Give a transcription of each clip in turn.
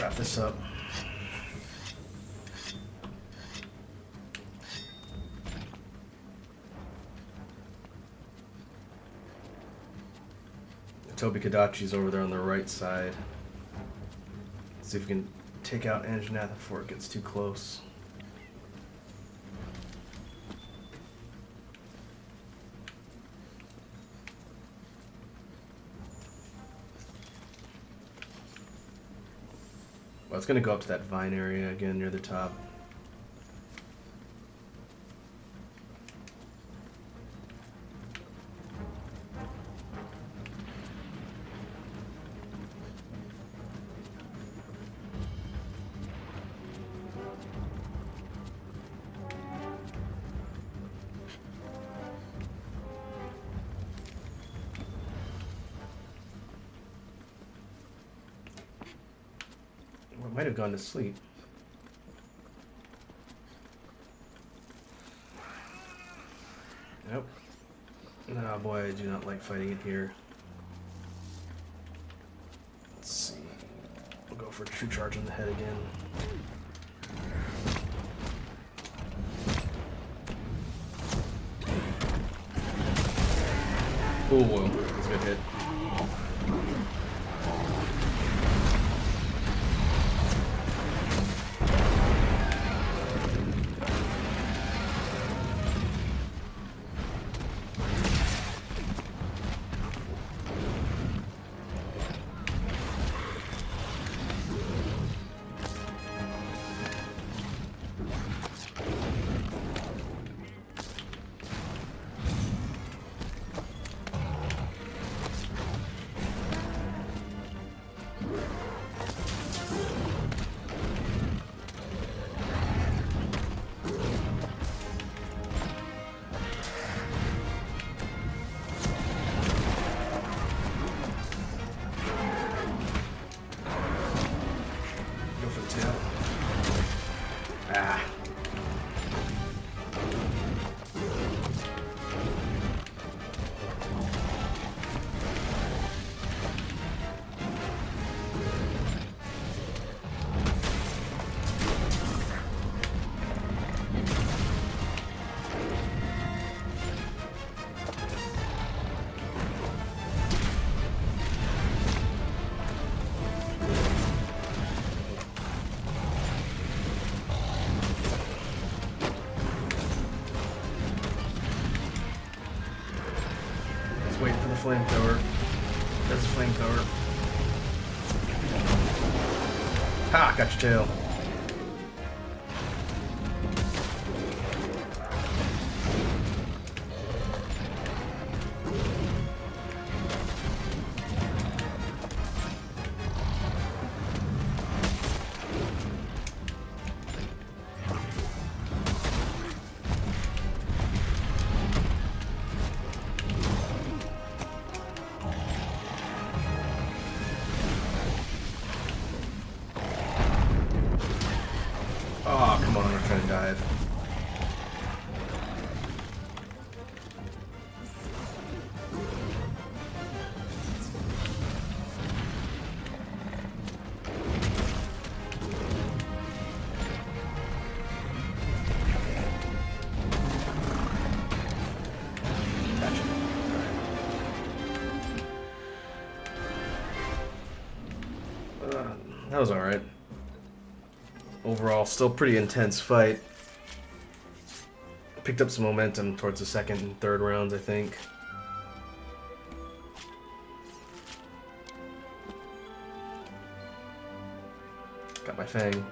Wrap this up. Toby Kadachi's over there on the right side. Let's see if we can take out Anjanath before it gets too close. Well, it's going to go up to that vine area again near the top. Might have gone to sleep. Nope. Oh boy, I do not like fighting it here. Let's see. We'll go for a true charge on the head again. Oh, whoa. That's a good hit. Waiting for the flamethrower. There's a flamethrower. Ha! Got your tail. Oh, come on, I'm trying to dive. Gotcha. That was alright. Overall, still pretty intense fight. Picked up some momentum towards the second and third rounds, I think. Got my fang.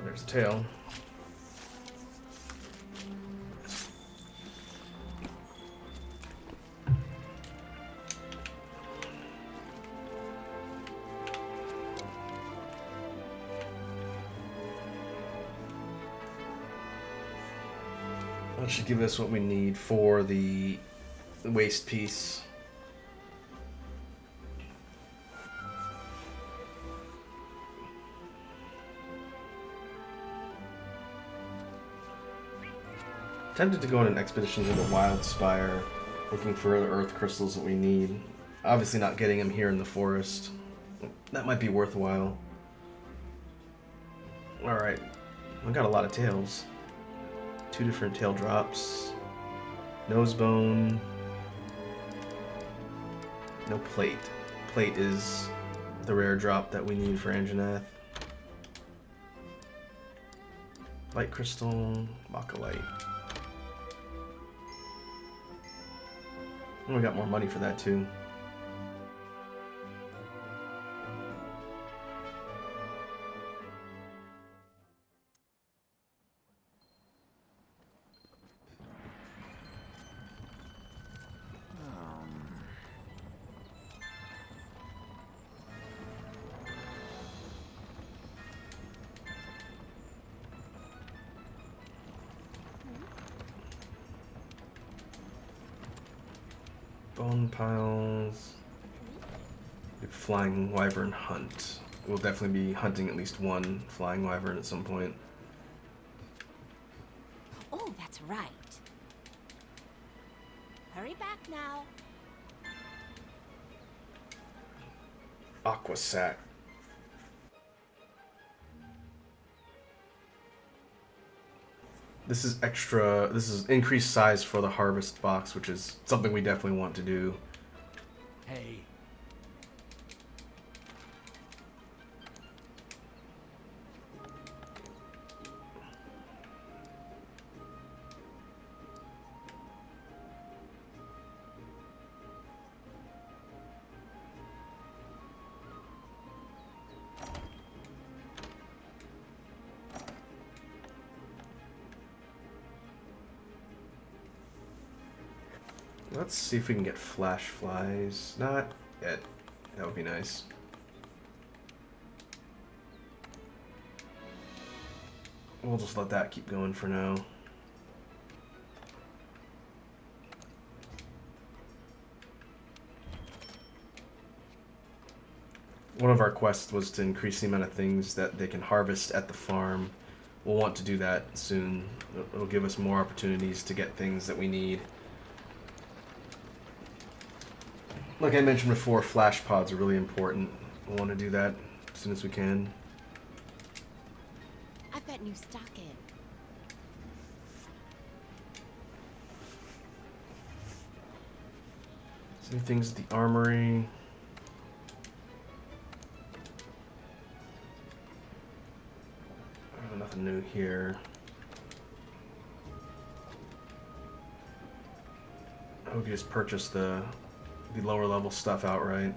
There's the tail. That should give us what we need for the waste piece. Tempted to go on an expedition to the Wild Spire, looking for other earth crystals that we need. Obviously not getting him here in the forest. That might be worthwhile. Alright, I got a lot of tails. 2 different tail drops. Nose bone. No plate. Plate is the rare drop that we need for Anjanath. Light crystal, Maka-Light. And we got more money for that too. Bone piles. Flying wyvern hunt. We'll definitely be hunting at least one flying wyvern at some point. Oh, that's right. Hurry back now. Aqua sac. This is extra. This is increased size for the harvest box, which is something we definitely want to do. Hey. Let's see if we can get flash flies. Not yet. That would be nice. We'll just let that keep going for now. One of our quests was to increase the amount of things that they can harvest at the farm. We'll want to do that soon. It'll give us more opportunities to get things that we need. Like I mentioned before, flash pods are really important. We'll want to do that as soon as we can. I've got new stock in. Some things at the armory. Oh, nothing new here. I hope you just purchase the lower level stuff outright.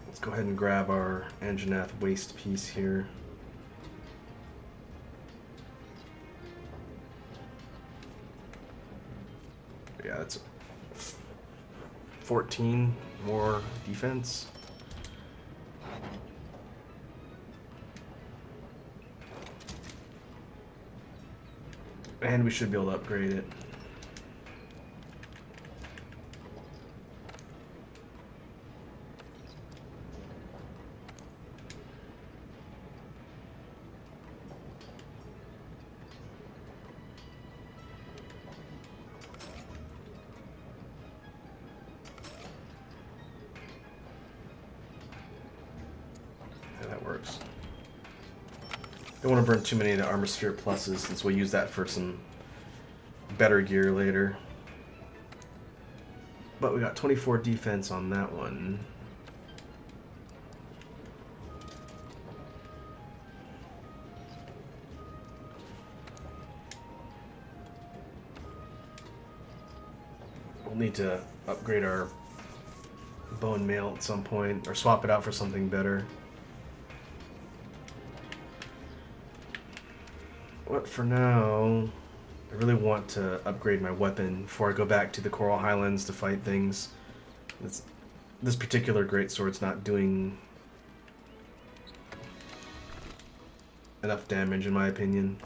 Let's go ahead and grab our Anjanath waste piece here. Yeah, that's 14 more defense. And we should be able to upgrade it. Yeah, that works. Don't want to burn too many of the armor sphere pluses since we'll use that for some better gear later. But we got 24 defense on that one. We'll need to upgrade our bone mail at some point, or swap it out for something better. But for now, I really want to upgrade my weapon before I go back to the Coral Highlands to fight things. This particular greatsword's not doing enough damage, in my opinion.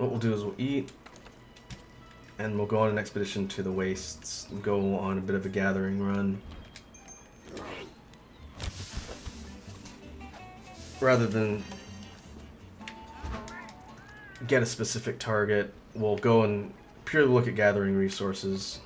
what we'll do is we'll eat, and we'll go on an expedition to the wastes and go on a bit of a gathering run. Rather than get a specific target, we'll go and purely look at gathering resources.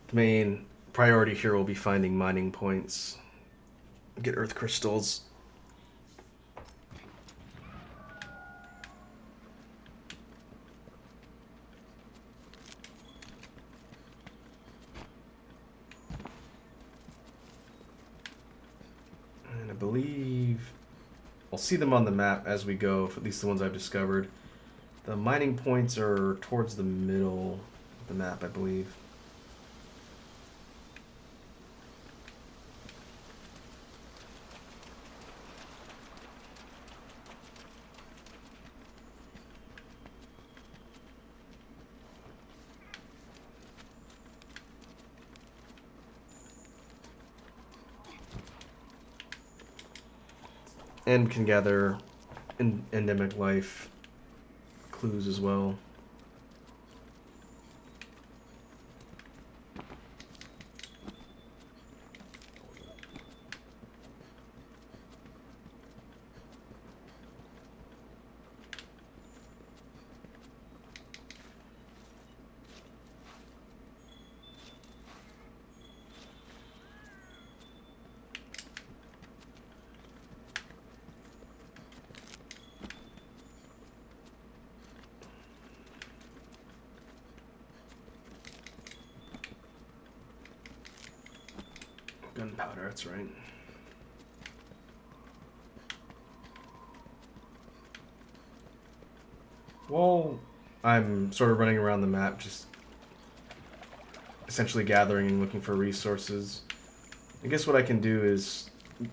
The main priority here will be finding mining points, get earth crystals. And I believe I'll see them on the map as we go, at least the ones I've discovered. The mining points are towards the middle of the map, I believe. And can gather endemic life clues as well. Gunpowder, that's right. Well, I'm sort of running around the map, just essentially gathering and looking for resources. I guess what I can do is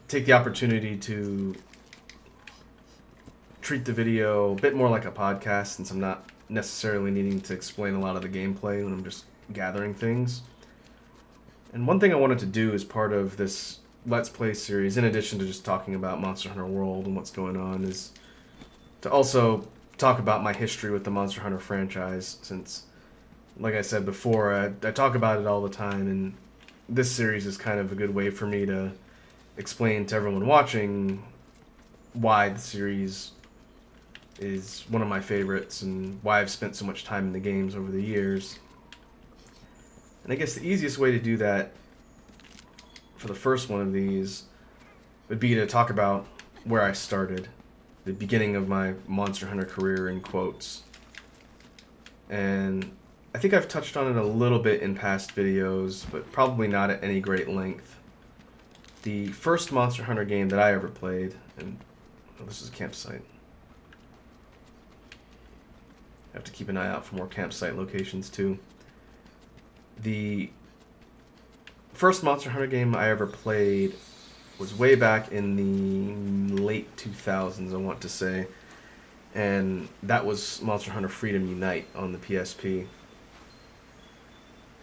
take the opportunity to treat the video a bit more like a podcast, since I'm not necessarily needing to explain a lot of the gameplay when I'm just gathering things. And one thing I wanted to do as part of this Let's Play series, in addition to just talking about Monster Hunter World and what's going on, is to also talk about my history with the Monster Hunter franchise, since, like I said before, I talk about it all the time, and this series is kind of a good way for me to explain to everyone watching why the series is one of my favorites and why I've spent so much time in the games over the years. And I guess the easiest way to do that for the first one of these would be to talk about where I started, the beginning of my Monster Hunter career in quotes. And I think I've touched on it a little bit in past videos, but probably not at any great length. The first Monster Hunter game that I ever played, and this is a campsite. I have to keep an eye out for more campsite locations too. The first Monster Hunter game I ever played was way back in the late 2000s, I want to say. And that was Monster Hunter Freedom Unite on the PSP. I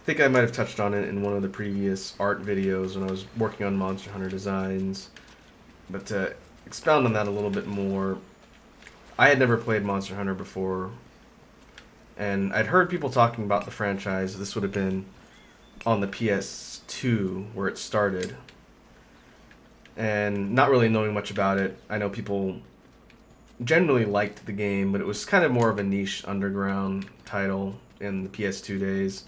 think I might have touched on it in one of the previous art videos when I was working on Monster Hunter designs. But to expound on that a little bit more, I had never played Monster Hunter before. And I'd heard people talking about the franchise. This would have been on the PS2 where it started. And not really knowing much about it, I know people generally liked the game, but it was kind of more of a niche underground title in the PS2 days.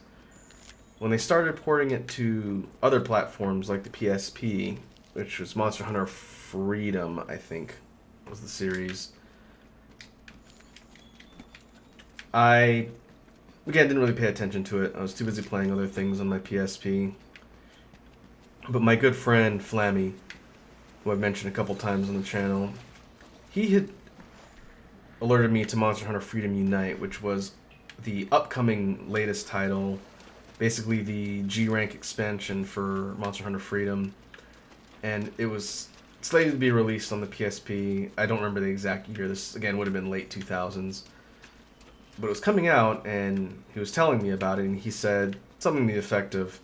When they started porting it to other platforms like the PSP, which was Monster Hunter Freedom, I think, was the series, I, again, didn't really pay attention to it. I was too busy playing other things on my PSP. But my good friend, Flammy, who I've mentioned a couple times on the channel, he had alerted me to Monster Hunter Freedom Unite, which was the upcoming latest title, basically the G-Rank expansion for Monster Hunter Freedom. And it was slated to be released on the PSP. I don't remember the exact year. This, again, would have been late 2000s. But it was coming out, and he was telling me about it, and he said something to the effect of,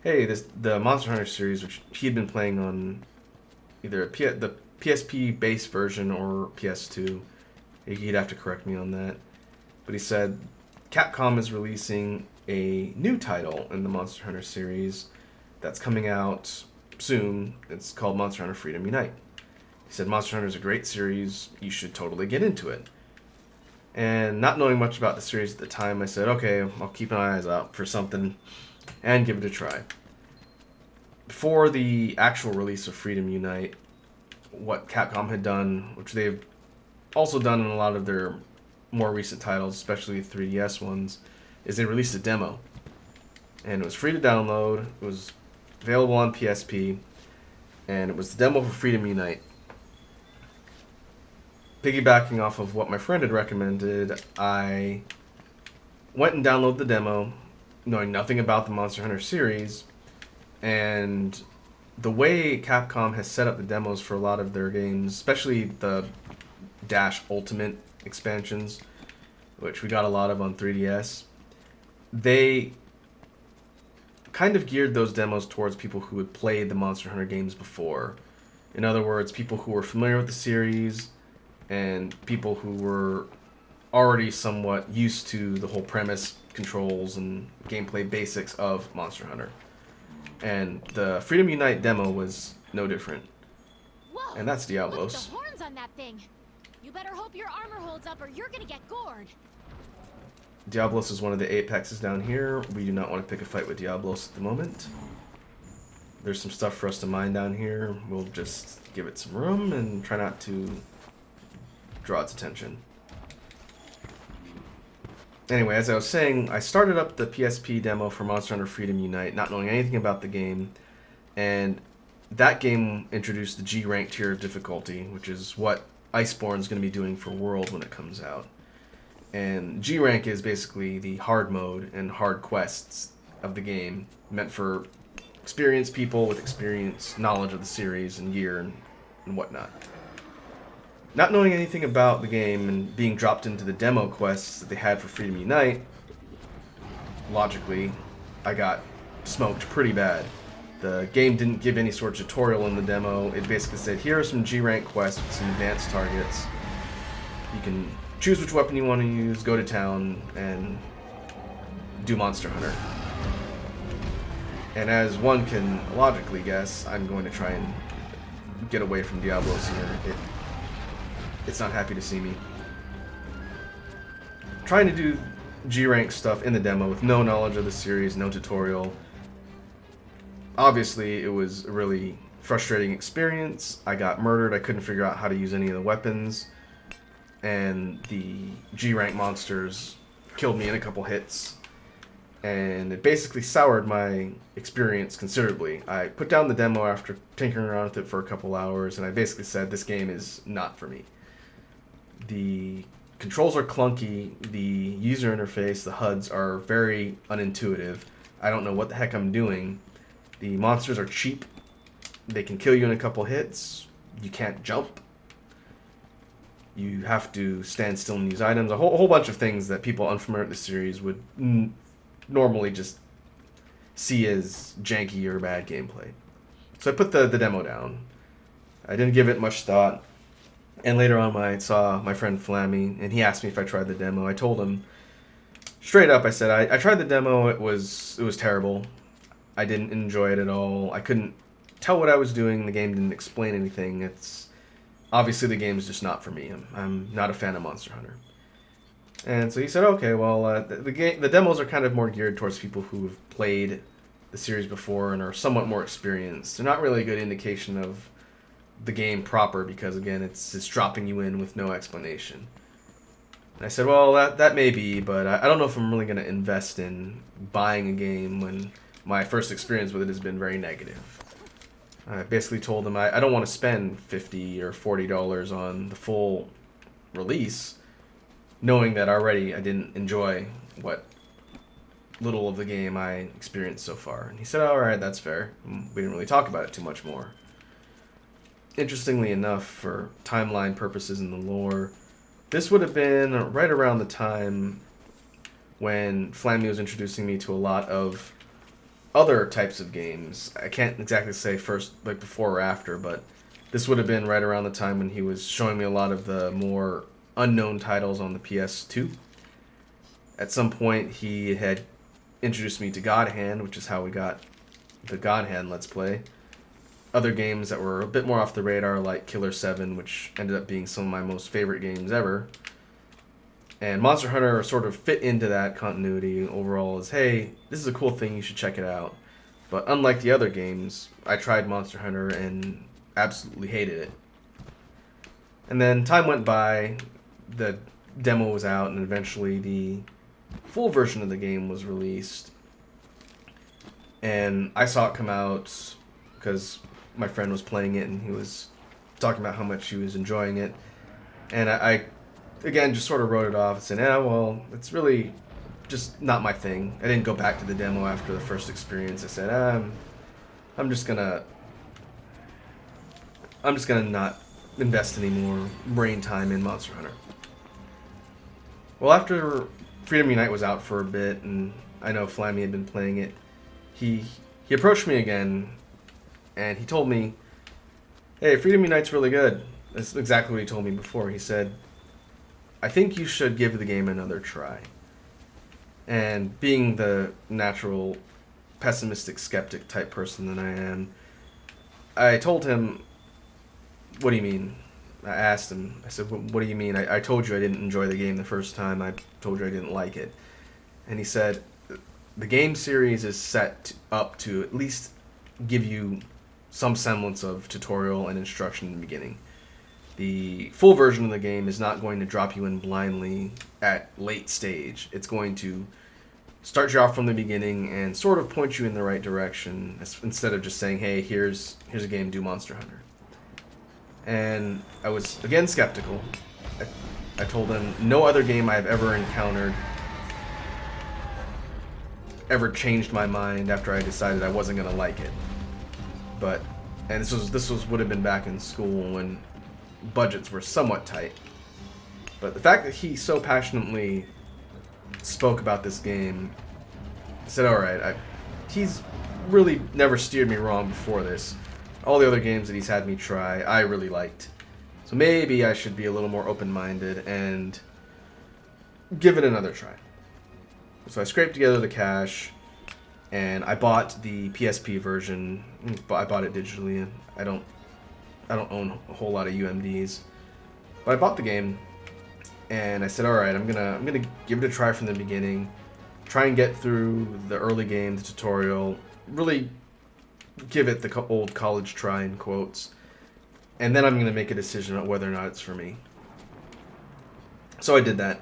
"Hey, the Monster Hunter series, which he'd been playing on either the PSP base version or PS2. He'd have to correct me on that. But he said Capcom is releasing a new title in the Monster Hunter series that's coming out soon. It's called Monster Hunter Freedom Unite. He said Monster Hunter is a great series. You should totally get into it." And not knowing much about the series at the time, I said, okay, I'll keep my eyes out for something and give it a try. Before the actual release of Freedom Unite, what Capcom had done, which they've also done in a lot of their more recent titles, especially 3DS ones, is they released a demo. And it was free to download, it was available on PSP, and it was the demo for Freedom Unite. Piggybacking off of what my friend had recommended, I went and downloaded the demo, knowing nothing about the Monster Hunter series, and the way Capcom has set up the demos for a lot of their games, especially the Dash Ultimate expansions, which we got a lot of on 3DS, they kind of geared those demos towards people who had played the Monster Hunter games before. In other words, people who were familiar with the series, and people who were already somewhat used to the whole premise, controls, and gameplay basics of Monster Hunter. And the Freedom Unite demo was no different. Whoa! And that's Diablos. Look at the horns on that thing. You better hope your armor holds up or you're gonna get gored. Diablos is one of the apexes down here. We do not want to pick a fight with Diablos at the moment. There's some stuff for us to mine down here. We'll just give it some room and try not to draw its attention. Anyway, as I was saying, I started up the PSP demo for Monster Hunter Freedom Unite, not knowing anything about the game, and that game introduced the G rank tier of difficulty, which is what Iceborne is going to be doing for World when it comes out. And G rank is basically the hard mode and hard quests of the game, meant for experienced people with experience, knowledge of the series and gear and whatnot. Not knowing anything about the game and being dropped into the demo quests that they had for Freedom Unite, logically, I got smoked pretty bad. The game didn't give any sort of tutorial in the demo. It basically said, here are some G-rank quests with some advanced targets. You can choose which weapon you want to use, go to town, and do Monster Hunter. And as one can logically guess, I'm going to try and get away from Diablos here. It's not happy to see me. Trying to do G-rank stuff in the demo with no knowledge of the series, no tutorial. Obviously, it was a really frustrating experience. I got murdered. I couldn't figure out how to use any of the weapons. And the G-rank monsters killed me in a couple hits. And it basically soured my experience considerably. I put down the demo after tinkering around with it for a couple hours, and I basically said, this game is not for me. The controls are clunky, the user interface, the HUDs are very unintuitive. I don't know what the heck I'm doing. The monsters are cheap. They can kill you in a couple hits. You can't jump. You have to stand still and use items. A whole bunch of things that people unfamiliar with the series would normally just see as janky or bad gameplay. So I put the demo down. I didn't give it much thought. And later on, I saw my friend Flammy, and he asked me if I tried the demo. I told him straight up. I said I tried the demo. It was terrible. I didn't enjoy it at all. I couldn't tell what I was doing. The game didn't explain anything. It's obviously the game is just not for me. I'm not a fan of Monster Hunter. And so he said, okay, well, the demos are kind of more geared towards people who have played the series before and are somewhat more experienced. They're not really a good indication of the game proper because, again, it's dropping you in with no explanation. And I said, well, that may be, but I don't know if I'm really going to invest in buying a game when my first experience with it has been very negative. I basically told him I don't want to spend $50 or $40 on the full release, knowing that already I didn't enjoy what little of the game I experienced so far. And he said, all right, that's fair. We didn't really talk about it too much more. Interestingly enough, for timeline purposes in the lore, This would have been right around the time when Flammy was introducing me to a lot of other types of games. I can't exactly say first, like before or after, but this would have been right around the time when he was showing me a lot of the more unknown titles on the PS2. At some point, he had introduced me to God Hand, which is how we got the God Hand Let's Play. Other games that were a bit more off the radar, like Killer 7, which ended up being some of my most favorite games ever. And Monster Hunter sort of fit into that continuity overall as, hey, this is a cool thing, you should check it out. But unlike the other games, I tried Monster Hunter and absolutely hated it. And then time went by, the demo was out, and eventually the full version of the game was released. And I saw it come out because my friend was playing it and he was talking about how much he was enjoying it. And I again, just sort of wrote it off and said, well, it's really just not my thing. I didn't go back to the demo after the first experience. I said, I'm just gonna not invest any more brain time in Monster Hunter. Well, after Freedom Unite was out for a bit, and I know Flammy had been playing it, he approached me again, and he told me, hey, Freedom Unite's really good. That's exactly what he told me before. He said, I think you should give the game another try. And being the natural pessimistic skeptic type person that I am, I told him, what do you mean? I asked him, I said, what do you mean? I told you I didn't enjoy the game the first time. I told you I didn't like it. And he said, the game series is set up to at least give you some semblance of tutorial and instruction in the beginning. The full version of the game is not going to drop you in blindly at late stage. It's going to start you off from the beginning and sort of point you in the right direction instead of just saying, hey, here's a game, do Monster Hunter. And I was, again, skeptical. I told him no other game I've ever encountered ever changed my mind after I decided I wasn't going to like it. But, and this would have been back in school when budgets were somewhat tight. But the fact that he so passionately spoke about this game, I said, alright, he's really never steered me wrong before this. All the other games that he's had me try, I really liked. So maybe I should be a little more open-minded and give it another try. So I scraped together the cash, and I bought the PSP version. I bought it digitally, and I don't own a whole lot of UMDs. But I bought the game, and I said, alright, I'm gonna give it a try from the beginning, try and get through the early game, the tutorial, really give it the old college try in quotes, and then I'm going to make a decision on whether or not it's for me. So I did that.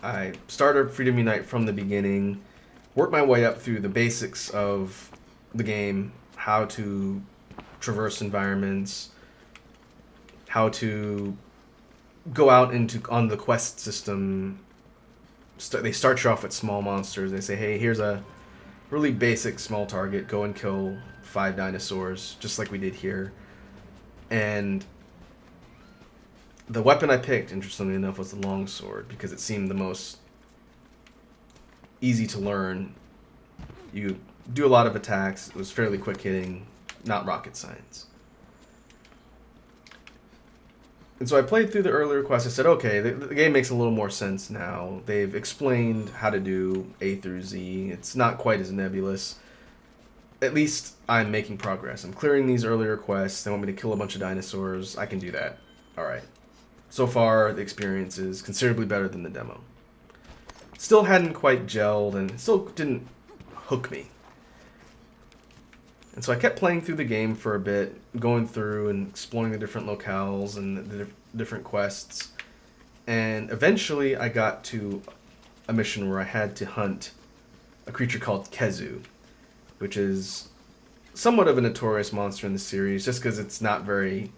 I started Freedom Unite from the beginning, worked my way up through the basics of the game, how to traverse environments, how to go out on the quest system. They start you off with small monsters. They say, hey, here's a really basic small target, go and kill 5 dinosaurs, just like we did here. And the weapon I picked, interestingly enough, was the longsword, because it seemed the most easy to learn. You do a lot of attacks, it was fairly quick hitting, not rocket science. And so I played through the earlier quests. I said, okay, the game makes a little more sense now. They've explained how to do A through Z. It's not quite as nebulous. At least I'm making progress. I'm clearing these earlier quests. They want me to kill a bunch of dinosaurs. I can do that. Alright. So far, the experience is considerably better than the demo. Still hadn't quite gelled, and still didn't hook me. And so I kept playing through the game for a bit, going through and exploring the different locales and the different quests. And eventually I got to a mission where I had to hunt a creature called Kezu, which is somewhat of a notorious monster in the series, just because it's not very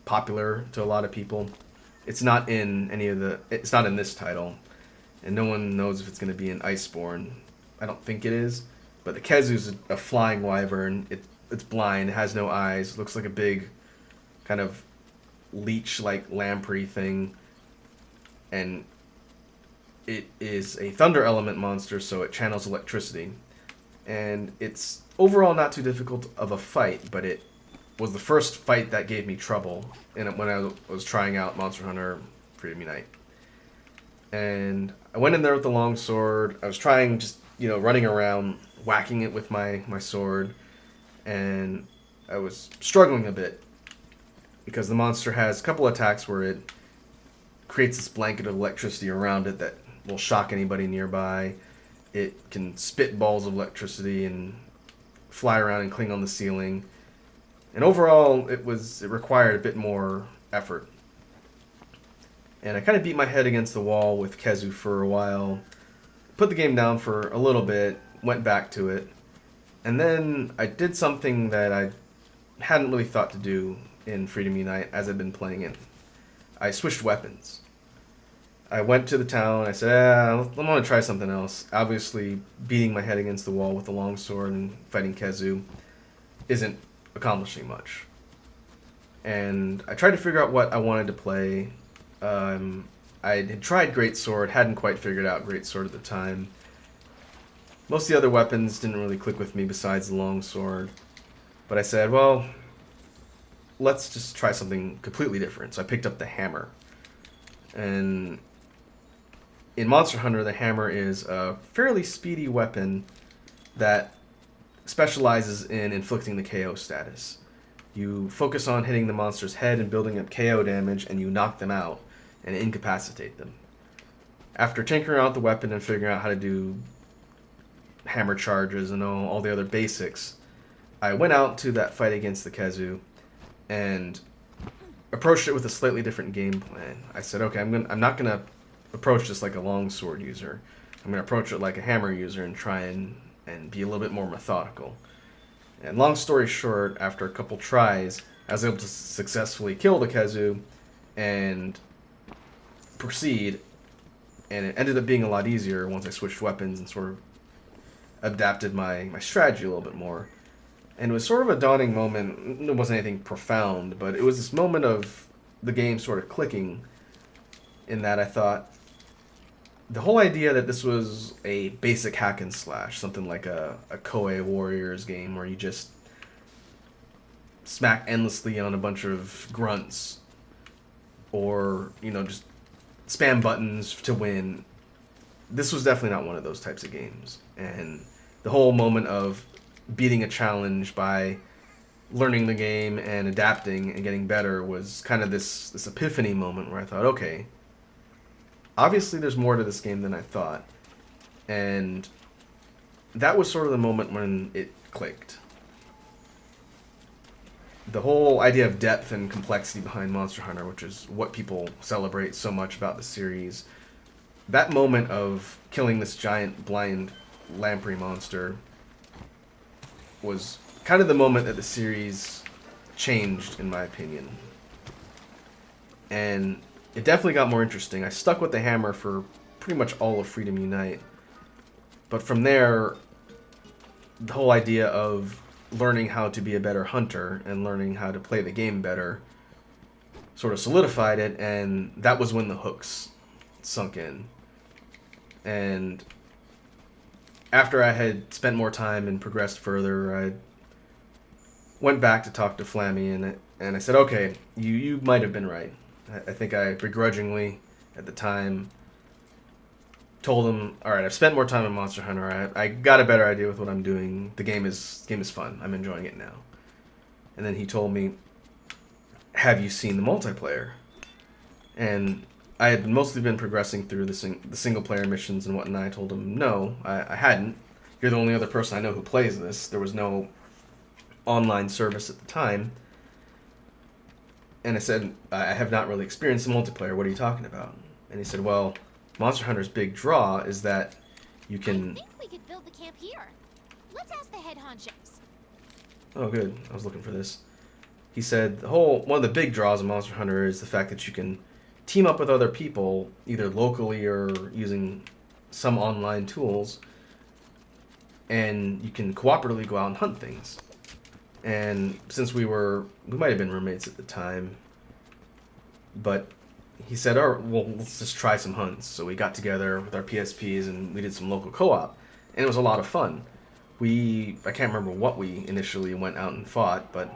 popular to a lot of people. It's not in it's not in this title, and no one knows if it's going to be in Iceborne. I don't think it is. But the Kezu's a flying wyvern. It's blind, it has no eyes, looks like a big kind of leech-like lamprey thing. and it is a thunder element monster, so it channels electricity. And it's overall not too difficult of a fight, but it was the first fight that gave me trouble when I was trying out Monster Hunter Freedom Unite. And I went in there with the longsword. I was trying just, running around, whacking it with my sword. And I was struggling a bit because the monster has a couple attacks where it creates this blanket of electricity around it that will shock anybody nearby. It can spit balls of electricity and fly around and cling on the ceiling. And overall, it required a bit more effort. And I kind of beat my head against the wall with Kezu for a while, put the game down for a little bit, went back to it, and then I did something that I hadn't really thought to do in Freedom Unite as I've been playing it. I switched weapons. I went to the town, I said, I'm going to try something else. Obviously, beating my head against the wall with the longsword and fighting Kezu isn't accomplishing much. And I tried to figure out what I wanted to play. I had tried Greatsword, hadn't quite figured out Greatsword at the time. Most of the other weapons didn't really click with me besides the longsword. But I said, well, let's just try something completely different. So I picked up the hammer. And in Monster Hunter, the hammer is a fairly speedy weapon that specializes in inflicting the KO status. You focus on hitting the monster's head and building up KO damage, and you knock them out and incapacitate them. After tinkering out the weapon and figuring out how to do hammer charges and all the other basics, I went out to that fight against the Kezu and approached it with a slightly different game plan. I said, okay, I'm not gonna approach this like a longsword user. I'm gonna approach it like a hammer user and try and be a little bit more methodical. And long story short, after a couple tries, I was able to successfully kill the Kezu and proceed. And it ended up being a lot easier once I switched weapons and sort of adapted my strategy a little bit more. And it was sort of a daunting moment. It wasn't anything profound, but it was this moment of the game sort of clicking in that I thought the whole idea that this was a basic hack and slash, something like a Koei Warriors game where you just smack endlessly on a bunch of grunts or, just spam buttons to win. This was definitely not one of those types of games. And the whole moment of beating a challenge by learning the game and adapting and getting better was kind of this epiphany moment where I thought, okay, obviously there's more to this game than I thought. And that was sort of the moment when it clicked. The whole idea of depth and complexity behind Monster Hunter, which is what people celebrate so much about the series, that moment of killing this giant blind lamprey monster was kind of the moment that the series changed, in my opinion. And it definitely got more interesting. I stuck with the hammer for pretty much all of Freedom Unite. But from there, the whole idea of learning how to be a better hunter and learning how to play the game better sort of solidified it, and that was when the hooks sunk in. And after I had spent more time and progressed further, I went back to talk to Flammy, and I said, okay, you might have been right. I think I begrudgingly, at the time, told him, all right, I've spent more time in Monster Hunter. I got a better idea with what I'm doing. The game is fun. I'm enjoying it now. And then he told me, have you seen the multiplayer? And I had mostly been progressing through the single-player missions and whatnot. I told him, no, I hadn't. You're the only other person I know who plays this. There was no online service at the time. And I said, I have not really experienced the multiplayer. What are you talking about? And he said, well, Monster Hunter's big draw is that you can... I think we could build the camp here. Let's ask the head honchos. Oh, good. I was looking for this. He said, one of the big draws of Monster Hunter is the fact that you can team up with other people, either locally or using some online tools, and you can cooperatively go out and hunt things. And since we might have been roommates at the time, but he said, "Oh, well, let's just try some hunts." So we got together with our PSPs and we did some local co-op, and it was a lot of fun. I can't remember what we initially went out and fought, but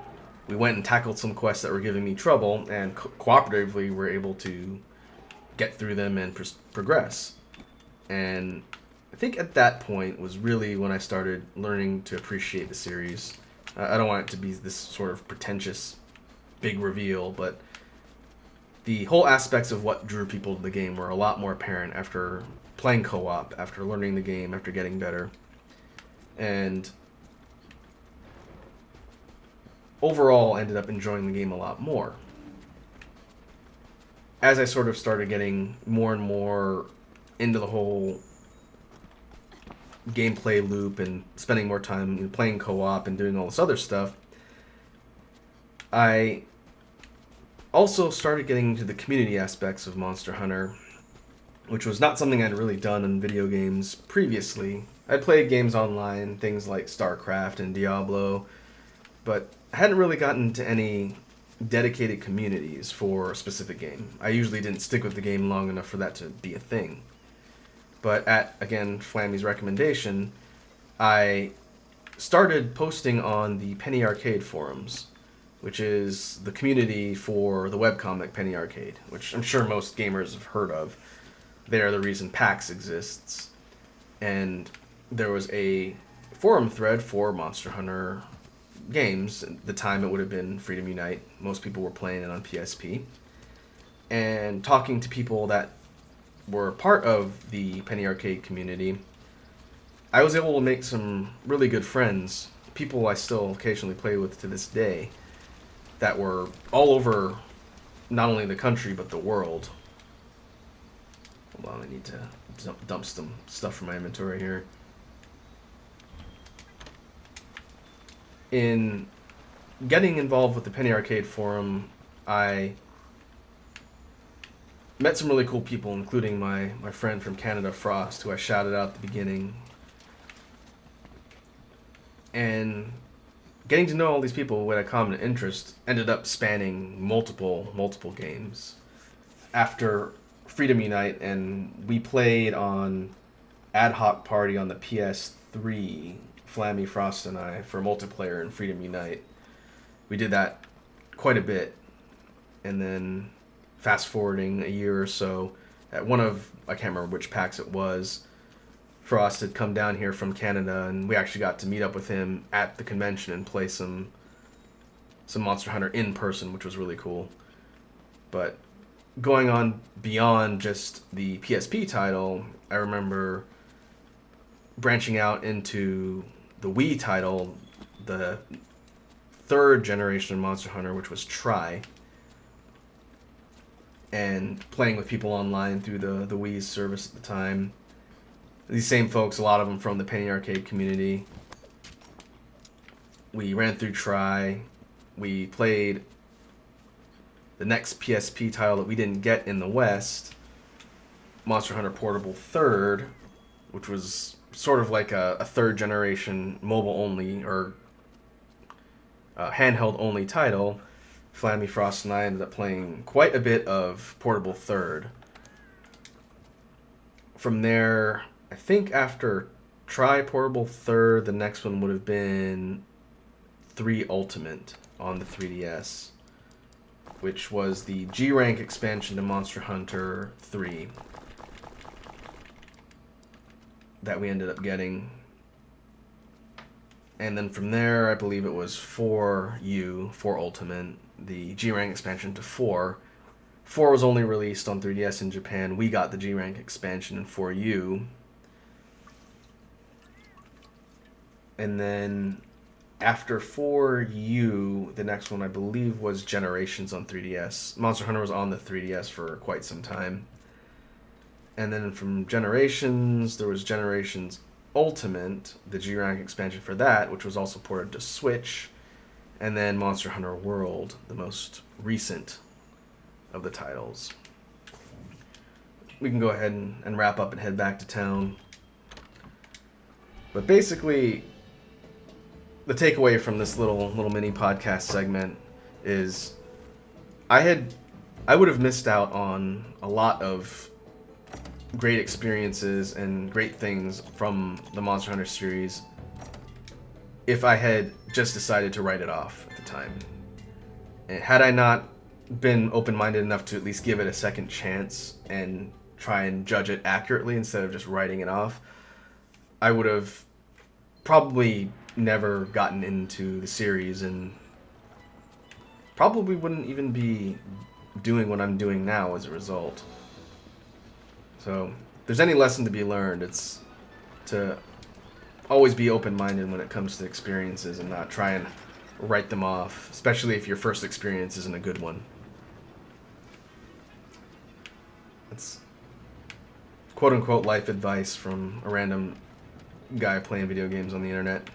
we went and tackled some quests that were giving me trouble, and cooperatively were able to get through them and progress. And I think at that point was really when I started learning to appreciate the series. I don't want it to be this sort of pretentious big reveal, but the whole aspects of what drew people to the game were a lot more apparent after playing co-op, after learning the game, after getting better. And overall ended up enjoying the game a lot more. As I sort of started getting more and more into the whole gameplay loop and spending more time playing co-op and doing all this other stuff, I also started getting into the community aspects of Monster Hunter, which was not something I'd really done in video games previously. I'd played games online, things like StarCraft and Diablo, but I hadn't really gotten into any dedicated communities for a specific game. I usually didn't stick with the game long enough for that to be a thing. But at, again, Flammy's recommendation, I started posting on the Penny Arcade forums, which is the community for the webcomic Penny Arcade, which I'm sure most gamers have heard of. They are the reason PAX exists. And there was a forum thread for Monster Hunter games. At the time it would have been Freedom Unite. Most people were playing it on PSP. And talking to people that were part of the Penny Arcade community, I was able to make some really good friends, people I still occasionally play with to this day, that were all over not only the country but the world. Hold on, I need to dump some stuff from my inventory here. In getting involved with the Penny Arcade forum, I met some really cool people, including my friend from Canada, Frost, who I shouted out at the beginning. And getting to know all these people who had a common interest ended up spanning multiple games. After Freedom Unite, and we played on Ad Hoc Party on the PS3, Flammy, Frost, and I, for multiplayer in Freedom Unite. We did that quite a bit. And then fast forwarding a year or so, at one of, I can't remember which PAX it was, Frost had come down here from Canada, and we actually got to meet up with him at the convention and play some Monster Hunter in person, which was really cool. But going on beyond just the PSP title, I remember branching out into the Wii title, the third generation of Monster Hunter, which was Tri, and playing with people online through the Wii's service at the time. These same folks, a lot of them from the Penny Arcade community. We ran through Tri. We played the next PSP title that we didn't get in the West, Monster Hunter Portable 3rd, which was sort of like a third generation mobile only or handheld only title. Flammy, Frost, and I ended up playing quite a bit of Portable 3rd. From there, I think after Tri Portable 3rd, the next one would have been 3 Ultimate on the 3DS, which was the G-Rank expansion to Monster Hunter 3 that we ended up getting. And then from there, I believe it was 4U, 4 Ultimate, the G-Rank expansion to 4. 4 was only released on 3DS in Japan. We got the G-Rank expansion in 4U. And then after 4U, the next one I believe was Generations on 3DS. Monster Hunter was on the 3DS for quite some time. And then from Generations, there was Generations Ultimate, the G-Rank expansion for that, which was also ported to Switch. And then Monster Hunter World, the most recent of the titles. We can go ahead and wrap up and head back to town. But basically, the takeaway from this little mini podcast segment is I had I would have missed out on a lot of great experiences and great things from the Monster Hunter series if I had just decided to write it off at the time. And had I not been open-minded enough to at least give it a second chance and try and judge it accurately instead of just writing it off, I would have probably never gotten into the series and probably wouldn't even be doing what I'm doing now as a result. So, if there's any lesson to be learned, it's to always be open-minded when it comes to experiences and not try and write them off, especially if your first experience isn't a good one. That's quote-unquote life advice from a random guy playing video games on the internet.